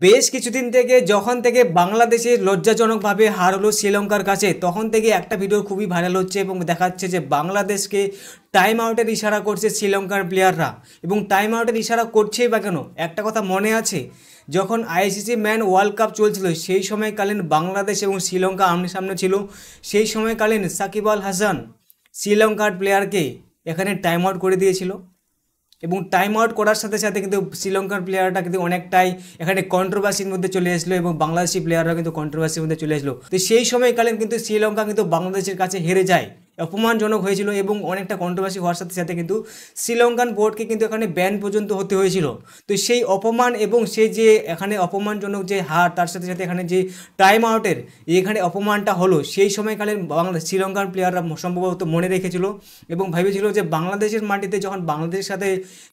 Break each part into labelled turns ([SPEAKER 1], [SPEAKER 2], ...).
[SPEAKER 1] বেশ কিছুদিন থেকে যখন থেকে বাংলাদেশের লজ্জাজনকভাবে হার হলো শ্রীলঙ্কার কাছে, তখন থেকে একটা ভিডিও খুবই ভাইরাল হচ্ছে এবং দেখাচ্ছে যে বাংলাদেশকে টাইম আউটের ইশারা করছে শ্রীলঙ্কার প্লেয়াররা। এবং টাইম আউটের ইশারা করছেই বা কেন, একটা কথা মনে আছে, যখন আইসিসি ম্যান ওয়ার্ল্ড কাপ চলছিল সেই সময়কালীন বাংলাদেশ এবং শ্রীলঙ্কা আমনে সামনে ছিল। সেই সময়কালীন সাকিব আল হাসান শ্রীলঙ্কার প্লেয়ারকে এখানে টাইম আউট করে দিয়েছিল এবং টাইম আউট করার সাথে সাথে কিন্তু শ্রীলঙ্কার প্লেয়ারটা কিন্তু অনেকটাই এখানে কন্ট্রোভার্সির মধ্যে চলে আসলো এবং বাংলাদেশি প্লেয়াররা কিন্তু কন্ট্রোভার্সির মধ্যে চলে আসলো। তো সেই সময়কালীন কিন্তু শ্রীলঙ্কা কিন্তু বাংলাদেশের কাছে হেরে যায়, অপমানজনক হয়েছিল এবং অনেকটা কন্ট্রোভার্সি হওয়ার সাথে সাথে কিন্তু শ্রীলঙ্কান বোর্ডকে কিন্তু এখানে ব্যান পর্যন্ত হতে হয়েছিল। তো সেই অপমান এবং সেই যে এখানে অপমানজনক যে হার, তার সাথে সাথে এখানে যে টাইম আউটের এখানে অপমানটা হলো, সেই সময়কালীন শ্রীলঙ্কার প্লেয়াররা সম্ভবত মনে রেখেছিল এবং ভেবেছিল যে বাংলাদেশের মাটিতে যখন বাংলাদেশের সাথে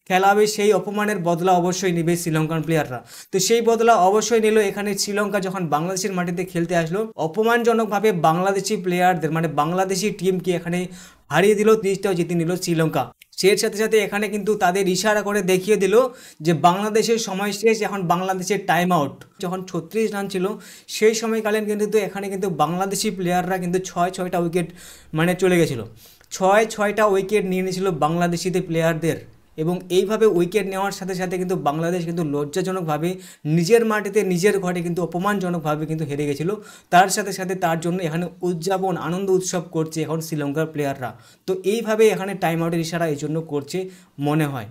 [SPEAKER 1] খেলা হবে সেই অপমানের বদলা অবশ্যই নেবে শ্রীলঙ্কান প্লেয়াররা। তো সেই বদলা অবশ্যই নিল এখানে শ্রীলঙ্কা যখন বাংলাদেশের মাটিতে খেলতে আসলো, অপমানজনকভাবে বাংলাদেশি প্লেয়ারদের মানে বাংলাদেশি টিমকে এখানে হারিয়ে দিল, সিরিজটাও জিতে নিল শ্রীলঙ্কা। সেই সাথে সাথে এখানে কিন্তু তাদের ইশারা করে দেখিয়ে দিল যে বাংলাদেশের সময় শেষ, এখন বাংলাদেশের টাইম আউট। যখন 36 রান ছিল সেই সময়কালীন কিন্তু এখানে কিন্তু বাংলাদেশি প্লেয়াররা কিন্তু ছয়টা উইকেট মানে চলে গেছিলো, ছয়টা উইকেট নিয়ে নিয়েছিল বাংলাদেশিদের প্লেয়ারদের। এবং এইভাবে উইকেট নেওয়ার সাথে সাথে কিন্তু বাংলাদেশ কিন্তু লজ্জাজনকভাবে নিজের মাটিতে নিজের ঘরে কিন্তু অপমানজনকভাবে কিন্তু হেরে গেছিলো। তার সাথে সাথে তার জন্য এখানে উদযাপন আনন্দ উৎসব করছে এখন শ্রীলঙ্কার প্লেয়াররা। তো এইভাবে এখানে টাইম আউটের ইশারা এই জন্য করছে মনে হয়।